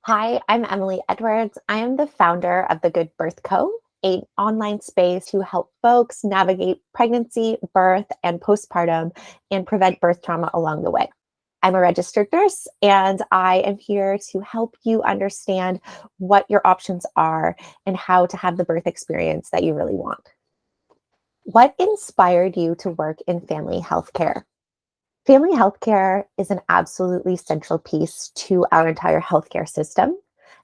Hi, I'm Emily Edwards. I am the founder of The Good Birth Co., an online space to help folks navigate pregnancy, birth, and postpartum and prevent birth trauma along the way. I'm a registered nurse, and I am here to help you understand what your options are and how to have the birth experience that you really want. What inspired you to work in family healthcare? Family healthcare is an absolutely central piece to our entire healthcare system.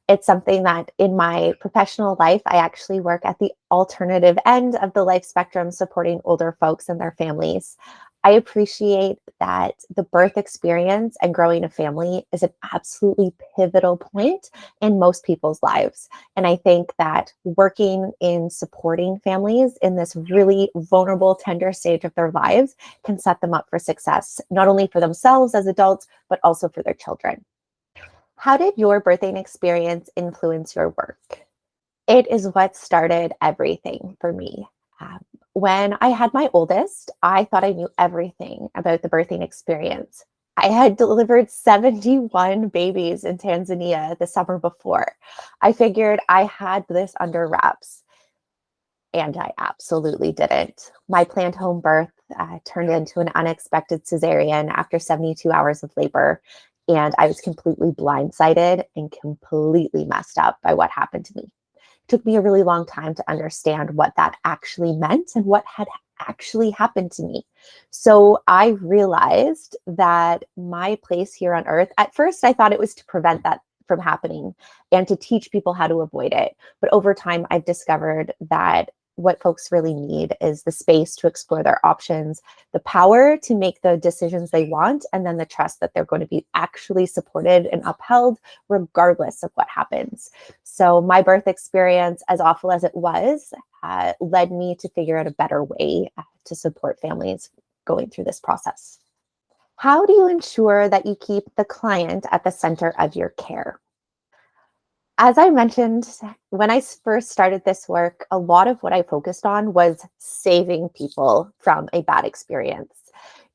It's something that in my professional life, I actually work at the alternative end of the life spectrum, supporting older folks and their families. I appreciate that the birth experience and growing a family is an absolutely pivotal point in most people's lives. And I think that working in supporting families in this really vulnerable, tender stage of their lives can set them up for success, not only for themselves as adults, but also for their children. How did your birthing experience influence your work? It is what started everything for me. Um, when I had my oldest, I thought I knew everything about the birthing experience. I had delivered 71 babies in Tanzania the summer before. I figured I had this under wraps, and I absolutely didn't. My planned home birth turned into an unexpected cesarean after 72 hours of labor, and I was completely blindsided and completely messed up by what happened to me. It took me a really long time to understand what that actually meant and what had actually happened to me. So I realized that my place here on earth, at first, I thought it was to prevent that from happening and to teach people how to avoid it. But over time, I've discovered that what folks really need is the space to explore their options, the power to make the decisions they want, and then the trust that they're going to be actually supported and upheld regardless of what happens. So my birth experience, as awful as it was, led me to figure out a better way to support families going through this process. How do you ensure that you keep the client at the center of your care? As I mentioned, when I first started this work, a lot of what I focused on was saving people from a bad experience.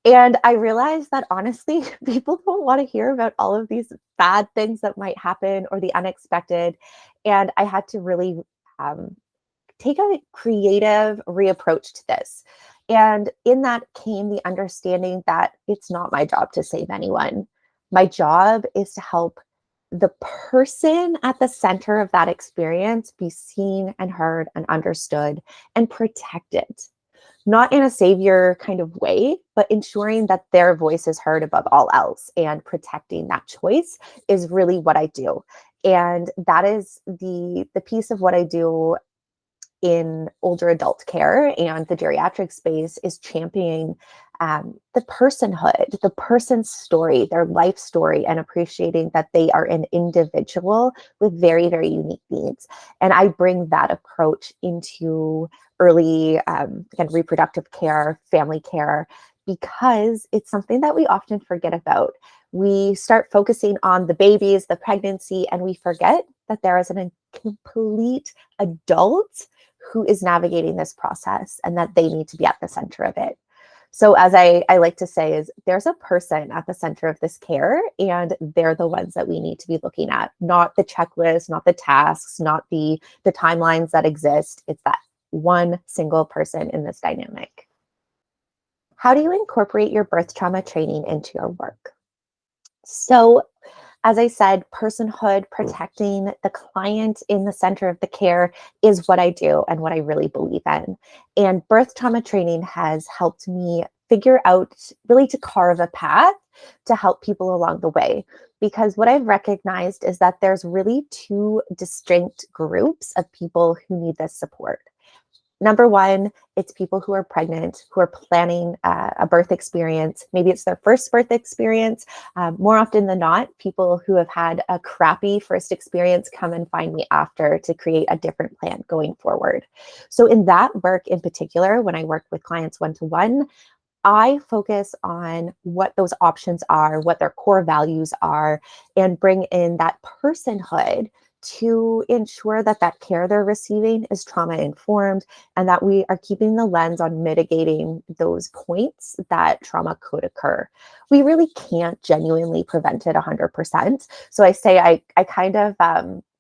And I realized that honestly, people don't want to hear about all of these bad things that might happen or the unexpected. And I had to really um, take a creative reapproach to this. And in that came the understanding that it's not my job to save anyone. My job is to help the person at the center of that experience be seen and heard and understood and protected, not in a savior kind of way, but ensuring that their voice is heard above all else, and protecting that choice is really what I do. And that is the piece of what I do in older adult care and the geriatric space, is championing the personhood, the person's story, their life story, and appreciating that they are an individual with very, very unique needs. And I bring that approach into early and reproductive care, family care, because it's something that we often forget about. We start focusing on the babies, the pregnancy, and we forget that there is a complete adult who is navigating this process and that they need to be at the center of it. So as I like to say, is there's a person at the center of this care, and they're the ones that we need to be looking at, not the checklist, not the tasks, not the timelines that exist. It's that one single person in this dynamic. How do you incorporate your birth trauma training into your work? So as I said, personhood, protecting the client in the center of the care is what I do and what I really believe in. And birth trauma training has helped me figure out, really to carve a path to help people along the way. Because what I've recognized is that there's really two distinct groups of people who need this support. Number one, it's people who are pregnant, who are planning a birth experience. Maybe it's their first birth experience. More often than not, people who have had a crappy first experience come and find me after to create a different plan going forward. So in that work in particular, when I work with clients one-to-one, I focus on what those options are, what their core values are, and bring in that personhood to ensure that that care they're receiving is trauma informed and that we are keeping the lens on mitigating those points that trauma could occur. We really can't genuinely prevent it 100%. So I say I kind of,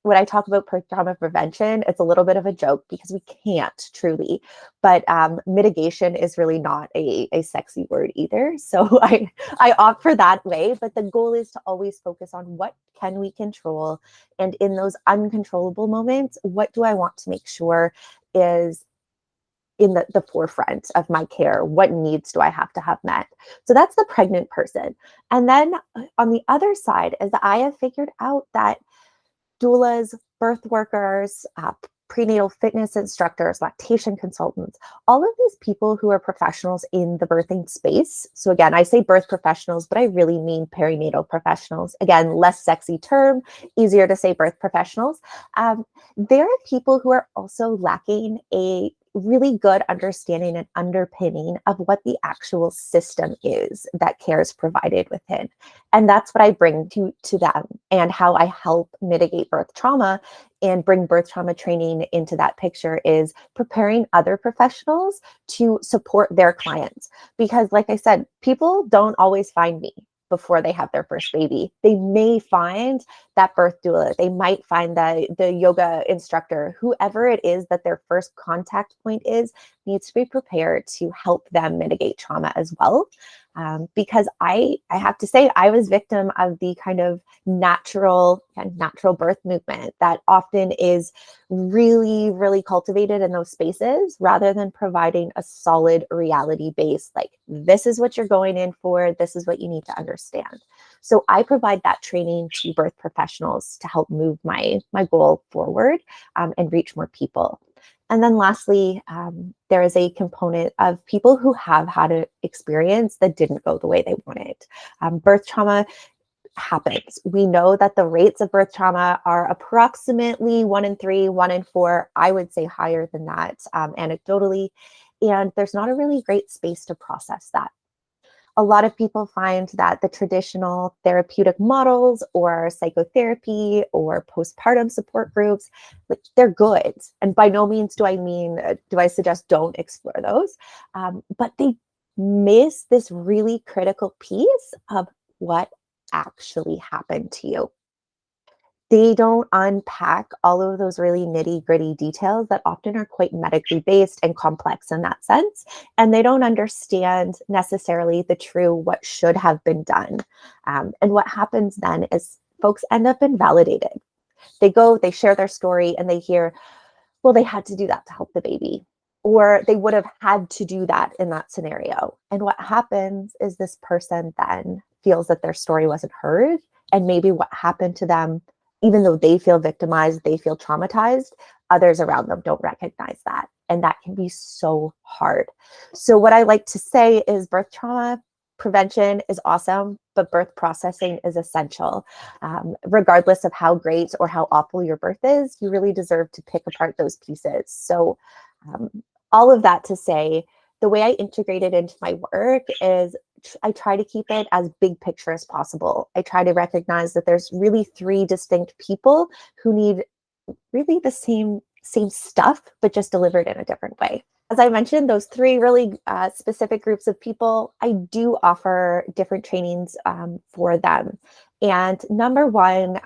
when I talk about trauma prevention, it's a little bit of a joke because we can't truly, but mitigation is really not a sexy word either. So I opt for that way, but the goal is to always focus on what can we control. And in those uncontrollable moments, what do I want to make sure is in the forefront of my care? What needs do I have to have met? So that's the pregnant person. And then on the other side is that I have figured out that doulas, birth workers, prenatal fitness instructors, lactation consultants, all of these people who are professionals in the birthing space. So again, I say birth professionals, but I really mean perinatal professionals. Again, less sexy term, easier to say birth professionals. There are people who are also lacking a really good understanding and underpinning of what the actual system is that care is provided within. And that's what I bring to them and how I help mitigate birth trauma and bring birth trauma training into that picture is preparing other professionals to support their clients. Because like I said, people don't always find me before they have their first baby. They may find that birth doula, they might find the yoga instructor, whoever it is that their first contact point is, needs to be prepared to help them mitigate trauma as well. Because I have to say, I was victim of the kind of natural birth movement that often is really, really cultivated in those spaces rather than providing a solid reality base. Like, this is what you're going in for. This is what you need to understand. So I provide that training to birth professionals to help move my goal forward and reach more people. And then lastly, there is a component of people who have had an experience that didn't go the way they wanted. Birth trauma happens. We know that the rates of birth trauma are approximately 1 in 3, 1 in 4. I would say higher than that anecdotally. And there's not a really great space to process that. A lot of people find that the traditional therapeutic models or psychotherapy or postpartum support groups, like, they're good. And by no means do I suggest don't explore those, but they miss this really critical piece of what actually happened to you. They don't unpack all of those really nitty-gritty details that often are quite medically based and complex in that sense. And they don't understand necessarily the true what should have been done. And what happens then is folks end up invalidated. They share their story and they hear, well, they had to do that to help the baby, or they would have had to do that in that scenario. And what happens is this person then feels that their story wasn't heard. And maybe what happened to them, even though they feel victimized, they feel traumatized, others around them don't recognize that. And that can be so hard. So what I like to say is birth trauma prevention is awesome, but birth processing is essential. Regardless of how great or how awful your birth is, you really deserve to pick apart those pieces. So all of that to say, the way I integrate it into my work is I try to keep it as big picture as possible. I try to recognize that there's really 3 distinct people who need really the same stuff, but just delivered in a different way. As I mentioned, those 3 really specific groups of people, I do offer different trainings for them. And number one,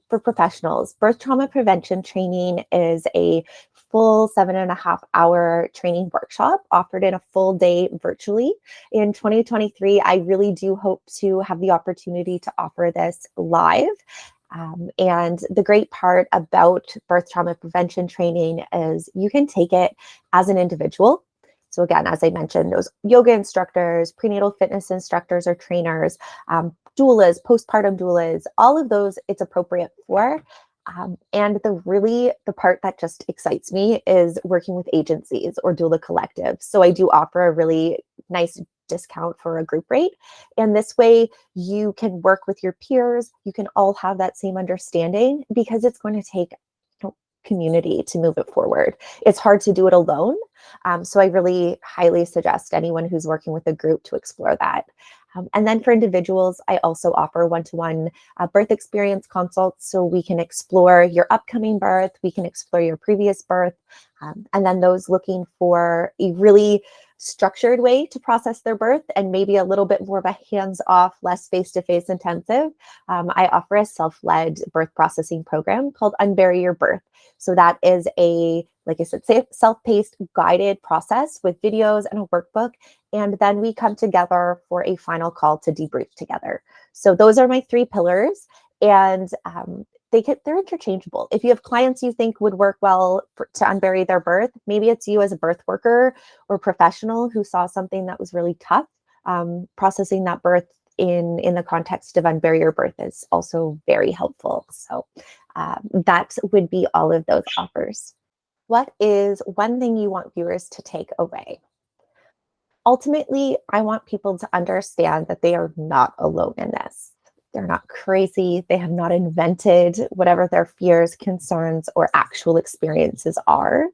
for professionals, birth trauma prevention training is a full 7.5-hour training workshop offered in a full day virtually. In 2023, I really do hope to have the opportunity to offer this live. And the great part about birth trauma prevention training is you can take it as an individual. So again, as I mentioned, those yoga instructors, prenatal fitness instructors or trainers, doulas, postpartum doulas, all of those it's appropriate for. And the part that just excites me is working with agencies or doula collectives. So I do offer a really nice discount for a group rate. And this way you can work with your peers. You can all have that same understanding because it's going to take community to move it forward. It's hard to do it alone. So I really highly suggest anyone who's working with a group to explore that. And then for individuals, I also offer one-to-one birth experience consults, so we can explore your upcoming birth, we can explore your previous birth, and then those looking for a really structured way to process their birth and maybe a little bit more of a hands-off, less face-to-face intensive. I offer a self-led birth processing program called Unbury Your Birth. So that is a, like I said, self-paced guided process with videos and a workbook. And then we come together for a final call to debrief together. So those are my 3 pillars. And they're interchangeable. If you have clients you think would work well to unbury their birth, maybe it's you as a birth worker or professional who saw something that was really tough. Processing that birth in the context of unbury your birth is also very helpful. So that would be all of those offers. What is one thing you want viewers to take away? Ultimately, I want people to understand that they are not alone in this. They're not crazy. They have not invented whatever their fears, concerns, or actual experiences are.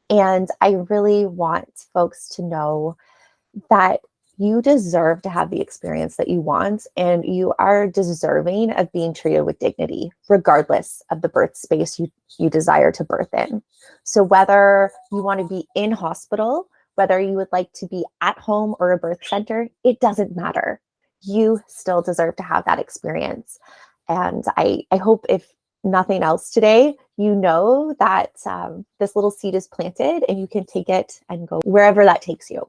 And I really want folks to know that you deserve to have the experience that you want, and you are deserving of being treated with dignity, regardless of the birth space you desire to birth in. So whether you want to be in hospital, whether you would like to be at home or a birth center, it doesn't matter. You still deserve to have that experience. And I hope, if nothing else today, you know that this little seed is planted and you can take it and go wherever that takes you.